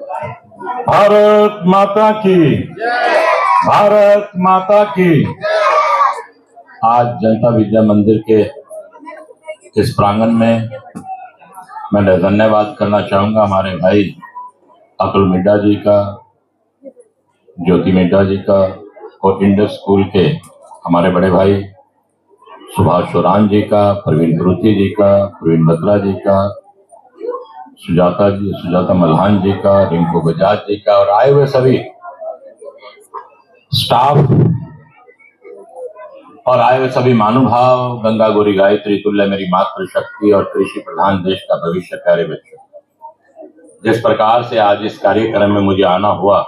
भारत माता की, भारत माता की। आज जनता विद्या मंदिर के इस प्रांगण में मैं धन्यवाद करना चाहूंगा हमारे भाई अकुल मिड्डा जी का, ज्योति मिड्डा जी का, और इंडस स्कूल के हमारे बड़े भाई सुभाष चौरान जी का, प्रवीण गुरुती जी का, प्रवीण बत्रा जी का, सुजाता मल्हान जी का, रिंकू बजाज जी का, और आए हुए सभी स्टाफ और आए हुए सभी महानुभाव, गंगा गौरी गायत्री तुल्य मेरी मातृशक्ति और कृषि प्रधान देश का भविष्य प्यारे बच्चों, जिस प्रकार से आज इस कार्यक्रम में मुझे आना हुआ,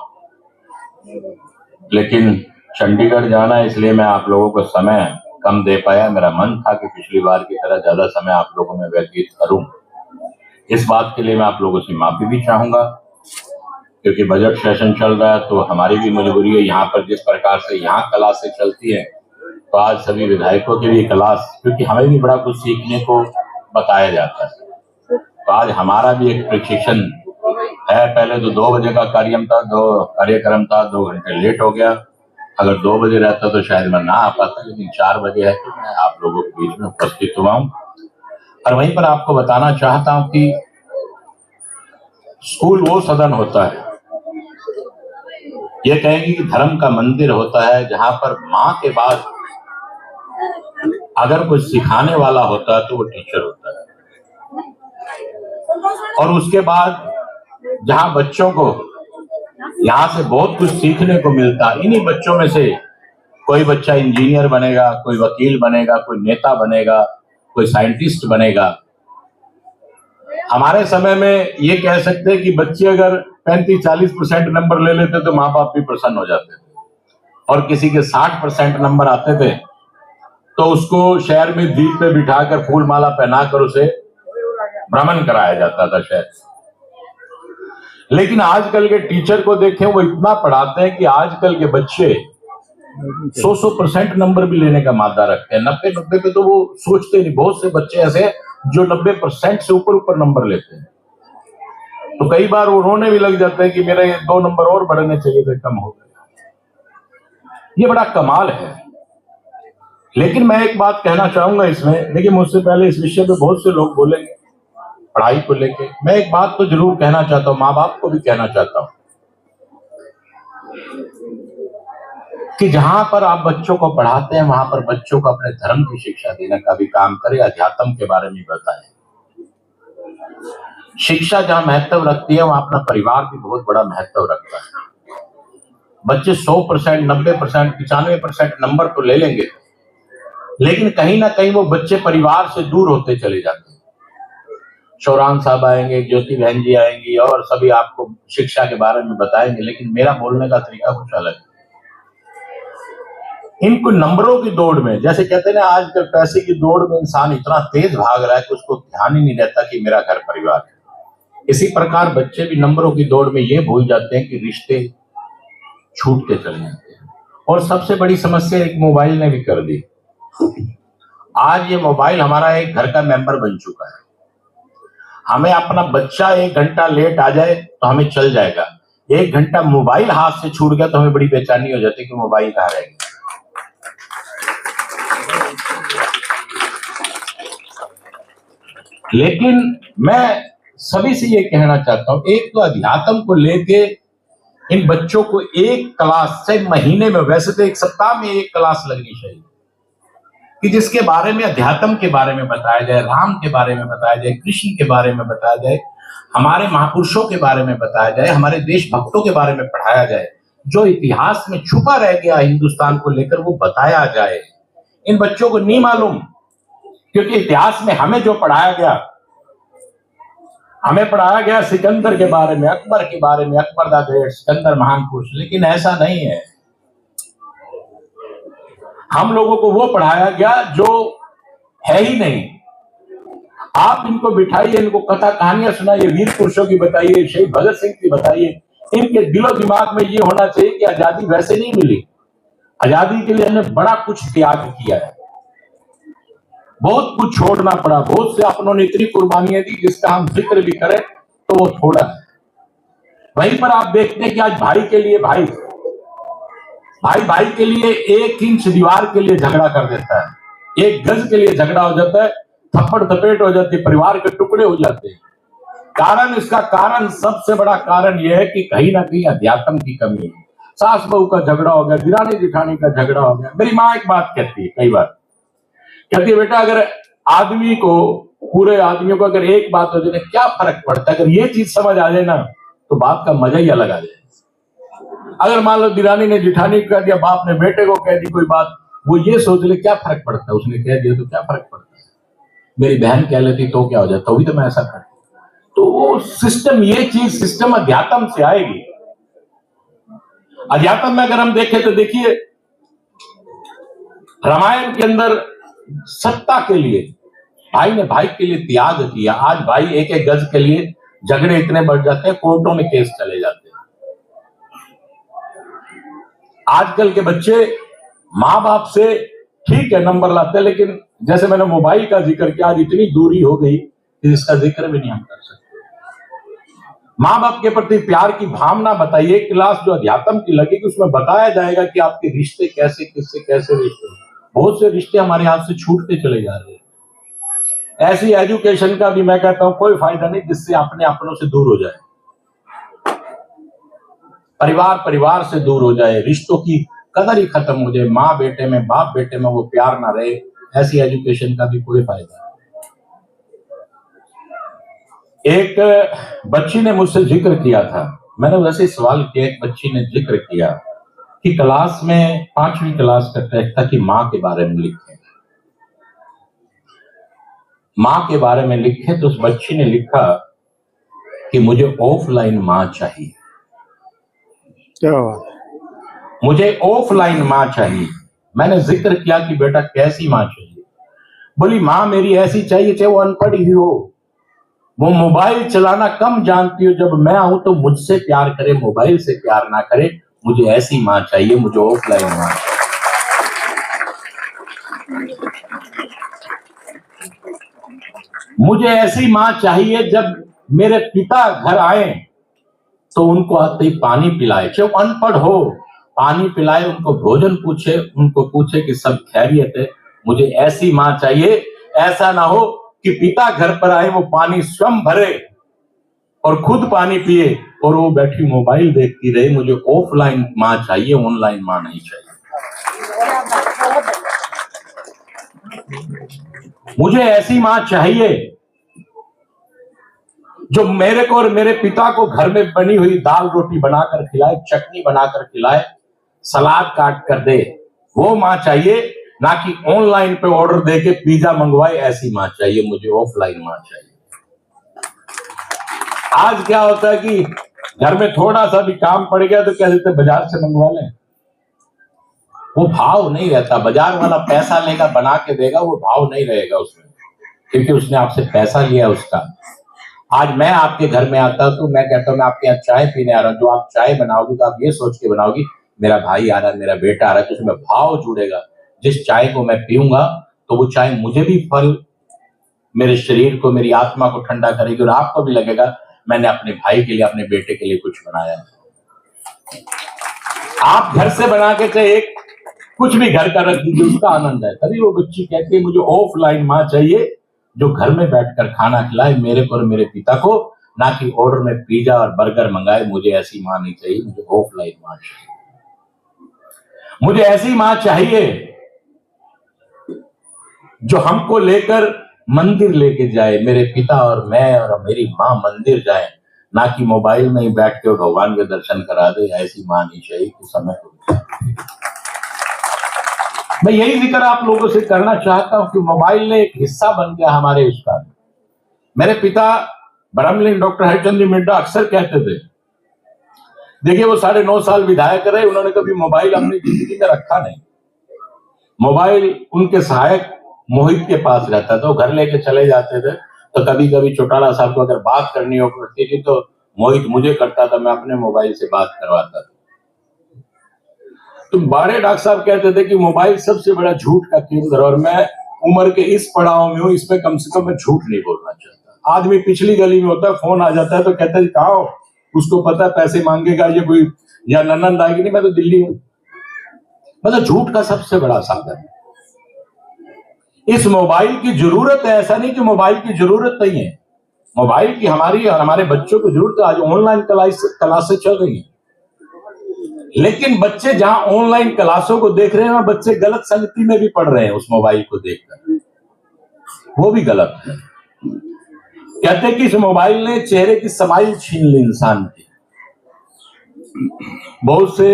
लेकिन चंडीगढ़ जाना इसलिए मैं आप लोगों को समय कम दे पाया। मेरा मन था कि पिछली बार की तरह ज्यादा समय आप लोगों में व्यतीत करूं। इस बात के लिए मैं आप लोगों से माफी भी चाहूंगा, क्योंकि बजट सेशन चल रहा है तो हमारी भी मजबूरी है। यहाँ पर जिस प्रकार से यहाँ क्लासें चलती है तो आज सभी विधायकों की भी क्लास, क्योंकि हमें भी बड़ा कुछ सीखने को बताया जाता है, तो आज हमारा भी एक प्रशिक्षण है। पहले तो 2 बजे का कार्यक्रम था, 2 घंटे लेट हो गया। अगर 2 बजे रहता तो शायद मैं ना आ पाता, लेकिन 4 बजे है तो मैं आप लोगों के बीच में उपस्थित हुआ हूँ। और वहीं पर आपको बताना चाहता हूं कि स्कूल वो सदन होता है, ये कहेंगे कि धर्म का मंदिर होता है, जहां पर माँ के बाद अगर कुछ सिखाने वाला होता है तो वो टीचर होता है। और उसके बाद जहां बच्चों को यहाँ से बहुत कुछ सीखने को मिलता, इन्हीं बच्चों में से कोई बच्चा इंजीनियर बनेगा, कोई वकील बनेगा, कोई नेता बनेगा, कोई साइंटिस्ट बनेगा। हमारे समय में ये कह सकते हैं कि बच्चे अगर 35-40% नंबर ले लेते तो माँ बाप भी प्रसन्न हो जाते थे, और किसी के 60% नंबर आते थे तो उसको शहर में दीप पे बिठाकर फूल माला पहनाकर उसे भ्रमण कराया जाता था शहर। लेकिन आजकल के टीचर को देखें, वो इतना पढ़ाते हैं कि आजकल के बच्चे 100% नंबर भी लेने का मादा रखते हैं। 90 पे तो वो सोचते नहीं। बहुत से बच्चे ऐसे जो 90% से ऊपर नंबर लेते हैं, तो कई बार वो रोने भी लग जाते हैं कि मेरे 2 नंबर और बढ़ने चाहिए थे, कम हो गए। ये बड़ा कमाल है। लेकिन मैं एक बात कहना चाहूंगा इसमें, देखिए मुझसे पहले इस विषय पे बहुत से लोग बोलेंगे पढ़ाई को लेके। मैं एक बात तो जरूर कहना चाहता हूं, माँ बाप को भी कहना चाहता हूं कि जहां पर आप बच्चों को पढ़ाते हैं वहां पर बच्चों को अपने धर्म की शिक्षा देने का भी काम करें, अध्यात्म के बारे में बताएं। शिक्षा जहां महत्व रखती है वहां अपना परिवार भी बहुत बड़ा महत्व रखता है। बच्चे 100%, 90%, 95% नंबर तो ले लेंगे, लेकिन कहीं ना कहीं वो बच्चे परिवार से दूर होते चले जाते हैं। चौरान साहब आएंगे, ज्योति बहन जी आएंगी और सभी आपको शिक्षा के बारे में बताएंगे, लेकिन मेरा बोलने का तरीका कुछ अलग है। इनको नंबरों की दौड़ में, जैसे कहते हैं ना आजकल पैसे की दौड़ में इंसान इतना तेज भाग रहा है कि उसको ध्यान ही नहीं रहता कि मेरा घर परिवार है। इसी प्रकार बच्चे भी नंबरों की दौड़ में ये भूल जाते हैं कि रिश्ते छूटते चले जाते हैं। और सबसे बड़ी समस्या एक मोबाइल ने भी कर दी। आज ये मोबाइल हमारा एक घर का मेंबर बन चुका है। हमें अपना बच्चा 1 घंटा लेट आ जाए तो हमें चल जाएगा, 1 घंटा मोबाइल हाथ से छूट गया तो हमें बड़ी बेचैनी हो जाती है कि मोबाइल कहाँ रह गया। लेकिन मैं सभी से ये कहना चाहता हूं, एक तो अध्यात्म को लेके इन बच्चों को एक क्लास से महीने में, वैसे तो 1 सप्ताह में 1 क्लास लगनी चाहिए, कि जिसके बारे में अध्यात्म के बारे में बताया जाए, राम के बारे में बताया जाए, कृष्ण के बारे में बताया जाए, हमारे महापुरुषों के बारे में बताया जाए, हमारे देशभक्तों के बारे में पढ़ाया जाए। जो इतिहास में छुपा रह गया हिंदुस्तान को लेकर वो बताया जाए। इन बच्चों को नहीं मालूम, क्योंकि इतिहास में हमें जो पढ़ाया गया, हमें पढ़ाया गया सिकंदर के बारे में, अकबर के बारे में, अकबर द ग्रेट, सिकंदर महान पुरुष, लेकिन ऐसा नहीं है। हम लोगों को वो पढ़ाया गया जो है ही नहीं। आप इनको बिठाइए, इनको कथा कहानियां सुनाइए, वीर पुरुषों की बताइए, शहीद भगत सिंह की बताइए। इनके दिलो दिमाग में ये होना चाहिए कि आजादी वैसे नहीं मिली, आजादी के लिए हमने बड़ा कुछ त्याग किया है, बहुत कुछ छोड़ना पड़ा, बहुत से अपनों ने इतनी कुर्बानियां दी जिसका हम जिक्र भी करें तो वो थोड़ा है। वहीं पर आप देखते हैं कि आज भाई के लिए भाई के लिए 1 इंच दीवार के लिए झगड़ा कर देता है, 1 गज के लिए झगड़ा हो जाता है, थप्पड़ थपेट हो जाती है, परिवार के टुकड़े हो जाते हैं। कारण, इसका कारण, सबसे बड़ा कारण यह है कि कहीं ना कहीं अध्यात्म की कमी है। सास बहू का झगड़ा हो गया, दिरानी जिठानी का झगड़ा हो गया। मेरी माँ एक बात कहती है, कई बार कहती है, बेटा अगर आदमी को, पूरे आदमियों को अगर एक बात हो जाए क्या फर्क पड़ता है, अगर ये चीज समझ आ जाए ना तो बात का मजा ही अलग आ जाए। अगर मान लो दिरानी ने जिठानी को कह दिया, बाप ने बेटे को कह दी कोई बात, वो ये सोच ले क्या फर्क पड़ता है, उसने कह दिया तो क्या फर्क पड़ता है, मेरी बहन कह लेती तो क्या हो जाता, तो भी तो मैं ऐसा करता। तो वो सिस्टम, ये चीज सिस्टम अध्यात्म से आएगी। अध्यात्म में अगर हम देखें तो देखिए, रामायण के अंदर सत्ता के लिए भाई ने भाई के लिए त्याग किया। आज भाई 1-1 गज के लिए झगड़े इतने बढ़ जाते हैं, कोर्टों में केस चले जाते हैं। आजकल के बच्चे माँ बाप से ठीक है नंबर लाते हैं, लेकिन जैसे मैंने मोबाइल का जिक्र किया, आज इतनी दूरी हो गई कि इसका जिक्र भी नहीं हम कर सकते। माँ बाप के प्रति प्यार की भावना बताइए, क्लास जो अध्यात्म की लगेगी उसमें बताया जाएगा कि आपके रिश्ते कैसे, किससे कैसे रिश्ते। बहुत से रिश्ते हमारे हाथ से छूटते चले जा रहे हैं। ऐसी एजुकेशन का भी मैं कहता हूं कोई फायदा नहीं जिससे अपने अपनों से दूर हो जाए, परिवार से दूर हो जाए, रिश्तों की कदर ही खत्म हो जाए, माँ बेटे में, बाप बेटे में वो प्यार ना रहे। ऐसी एजुकेशन का भी कोई फायदा नहीं। एक बच्ची ने मुझसे जिक्र किया था, मैंने वैसे सवाल किया, एक बच्ची ने जिक्र किया कि क्लास में 5वीं क्लास का टेस्ट था कि माँ के बारे में लिखे, माँ के बारे में लिखे। तो उस बच्ची ने लिखा कि मुझे ऑफलाइन माँ चाहिए, मुझे ऑफलाइन माँ चाहिए। मैंने जिक्र किया कि बेटा कैसी माँ चाहिए? बोली माँ मेरी ऐसी चाहिए चाहे वो अनपढ़ ही हो, वो मोबाइल चलाना कम जानती हो, जब मैं आऊं तो मुझसे प्यार करे, मोबाइल से प्यार ना करे। मुझे ऐसी माँ चाहिए, मुझे ऑफलाइन माँ चाहिए। मुझे ऐसी माँ चाहिए जब मेरे पिता घर आए तो उनको आते ही पानी पिलाए, चाहे वो अनपढ़ हो, पानी पिलाए, उनको भोजन पूछे, उनको पूछे कि सब खैरियत है। मुझे ऐसी माँ चाहिए, ऐसा ना हो कि पिता घर पर आए वो पानी स्वयं भरे और खुद पानी पिए और वो बैठी मोबाइल देखती रहे। मुझे ऑफलाइन माँ चाहिए, ऑनलाइन माँ नहीं चाहिए। मुझे ऐसी माँ चाहिए जो मेरे को और मेरे पिता को घर में बनी हुई दाल रोटी बनाकर खिलाए, चटनी बनाकर खिलाए, सलाद काट कर दे। वो माँ चाहिए, ना कि ऑनलाइन पे ऑर्डर देके पिज्जा मंगवाए। ऐसी माँ चाहिए, मुझे ऑफलाइन माँ चाहिए। आज क्या होता है कि घर में थोड़ा सा भी काम पड़ गया तो कह देते बाजार से मंगवा लें। वो भाव नहीं रहता, बाजार वाला पैसा लेगा, बना के देगा, वो भाव नहीं रहेगा उसमें, क्योंकि उसने आपसे पैसा लिया उसका। आज मैं आपके घर में आता हूं तो मैं कहता हूं मैं आपके यहाँ चाय पीने आ रहा हूं, जो आप चाय बनाओगी तो आप ये सोच के बनाओगी मेरा भाई आ रहा है, मेरा बेटा आ रहा है, तो उसमें भाव जुड़ेगा। जिस चाय को मैं पीऊंगा तो वो चाय मुझे भी फल, मेरे शरीर को, मेरी आत्मा को ठंडा करेगी और आपको भी लगेगा मैंने अपने भाई के लिए, अपने बेटे के लिए कुछ बनाया है। आप घर से बना के चाहे एक कुछ भी घर का रख दीजिए, उसका आनंद है। तभी वो बच्ची कहती है मुझे ऑफलाइन माँ चाहिए जो घर में बैठकर खाना खिलाए मेरे को और मेरे पिता को, ना कि ऑर्डर में पिज्जा और बर्गर मंगाए। मुझे ऐसी माँ नहीं चाहिए, मुझे ऑफलाइन माँ चाहिए। मुझे ऐसी माँ चाहिए जो हमको लेकर मंदिर लेके जाए, मेरे पिता और मैं और मेरी माँ मंदिर जाए, ना कि मोबाइल में ही बैठ के भगवान के दर्शन करा दे। ऐसी माँ नहीं चाहिए कि समय को। मैं यही जिक्र आप लोगों से करना चाहता हूं कि मोबाइल ने एक हिस्सा बन गया हमारे उसका। मेरे पिता ब्रह्मलीन डॉक्टर हरिचंद मिड्डा अक्सर कहते थे, देखिए वो 9.5 साल विधायक रहे, उन्होंने कभी मोबाइल अपनी जिंदगी में रखा नहीं। मोबाइल उनके सहायक मोहित के पास रहता था, वो घर लेके चले जाते थे। तो कभी कभी चौटाला साहब को अगर बात करनी हो पड़ती थी तो मोहित मुझे करता था, मैं अपने मोबाइल से बात करवाता था। तो बड़े डॉक्टर साहब कहते थे कि मोबाइल सबसे बड़ा झूठ का केंद्र, और मैं उम्र के इस पड़ाव में हूं, इसमें कम से कम मैं झूठ नहीं बोलना चाहता। आदमी पिछली गली में होता है, फोन आ जाता है तो कहता है कहाँ हो, उसको पता है पैसे मांगेगा ये कोई, या ननंद आएगी, नहीं मैं तो दिल्ली हूं। मतलब झूठ का सबसे बड़ा साधन। इस मोबाइल की जरूरत है, ऐसा नहीं कि मोबाइल की जरूरत नहीं है। मोबाइल की हमारी और हमारे बच्चों को जरूरत है। आज ऑनलाइन क्लासेस चल रही हैं, लेकिन बच्चे जहां ऑनलाइन क्लासों को देख रहे हैं, बच्चे गलत संगति में भी पढ़ रहे हैं उस मोबाइल को देखकर, वो भी गलत है। कहते हैं कि इस मोबाइल ने चेहरे की स्माइल छीन ली इंसान की। बहुत से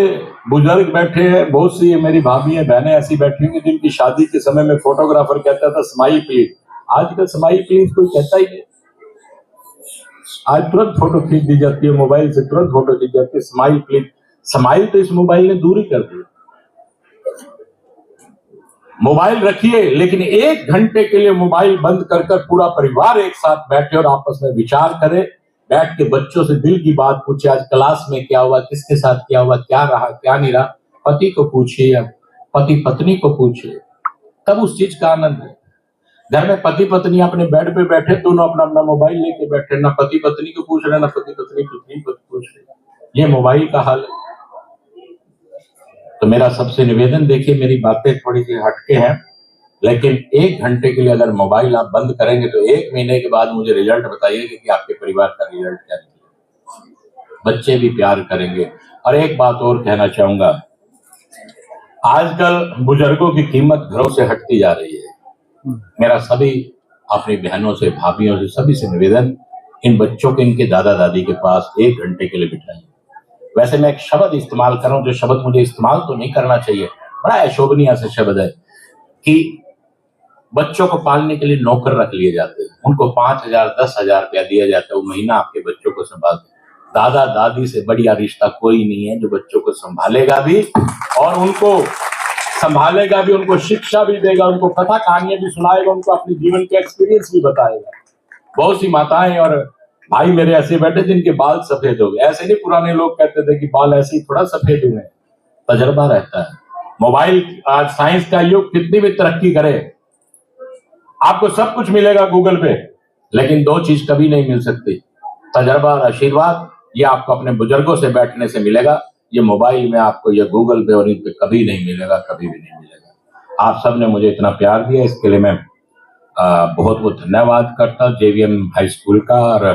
बुजुर्ग बैठे हैं, बहुत सी मेरी भाभी है, बहनें ऐसी बैठी होंगी जिनकी शादी के समय में फोटोग्राफर कहता था स्माइल प्लीज। आजकल स्माइल प्लीज कोई कहता ही नहीं। आज तुरंत फोटो खींच दी जाती है, मोबाइल से तुरंत फोटो खींच जाती है, स्माइल प्लीज। स्माइल तो इस मोबाइल ने दूर ही कर दी। मोबाइल रखिए, लेकिन 1 घंटे के लिए मोबाइल बंद कर पूरा परिवार एक साथ बैठे और आपस में विचार करे। बैठ के बच्चों से दिल की बात पूछे, आज क्लास में क्या हुआ, किसके साथ क्या हुआ, क्या रहा क्या नहीं रहा। पति को पूछिए, पति पत्नी को पूछिए, तब उस चीज का आनंद है। घर में पति पत्नी अपने बेड पे बैठे, दोनों अपना अपना मोबाइल लेके बैठे, ना पति पत्नी को पूछ रहे, ना पति पत्नी को पूछ रहे। ये मोबाइल का हाल है। तो मेरा सबसे निवेदन, देखिए मेरी बातें थोड़ी सी हटके हैं, लेकिन 1 घंटे के लिए अगर मोबाइल आप बंद करेंगे तो 1 महीने के बाद मुझे रिजल्ट बताइएगा कि आपके परिवार का रिजल्ट क्या निकला। बच्चे भी प्यार करेंगे। और एक बात और कहना चाहूंगा, आजकल बुजुर्गों की कीमत घरों से हटती जा रही है। मेरा सभी अपनी बहनों से, भाभीयों से, सभी से निवेदन, इन बच्चों को इनके दादा दादी के पास 1 घंटे के लिए बिठाइए। वैसे मैं एक शब्द इस्तेमाल कर रहा हूं, जो शब्द मुझे इस्तेमाल तो नहीं करना चाहिए, बड़ा अशोभनीय से शब्द है कि बच्चों को पालने के लिए नौकर रख लिए जाते हैं, उनको 5,000 10,000 रुपया दिया जाता है, वो महीना आपके बच्चों को संभालते। दादा दादी से बढ़िया रिश्ता कोई नहीं है, जो बच्चों को संभालेगा भी और उनको उनको शिक्षा भी देगा, उनको कथा कहानियां भी सुनाएगा, उनको अपने जीवन के एक्सपीरियंस भी बताएगा। बहुत सी माताएं और भाई मेरे ऐसे बैठे जिनके बाल सफेद हो गए। ऐसे नहीं, पुराने लोग कहते थे कि बाल ऐसे ही थोड़ा सफेद हुए, तजर्बा रहता है। मोबाइल, आज साइंस का युग कितनी भी तरक्की करे, आपको सब कुछ मिलेगा गूगल पे, लेकिन 2 चीज कभी नहीं मिल सकती, तजर्बा और आशीर्वाद। ये आपको अपने बुजुर्गों से बैठने से मिलेगा, ये मोबाइल में आपको, ये गूगल पे और इन पे कभी नहीं मिलेगा, कभी भी नहीं मिलेगा। आप सबने मुझे इतना प्यार दिया, इसके लिए मैं बहुत बहुत धन्यवाद करता हूं जेवीएम हाई स्कूल का और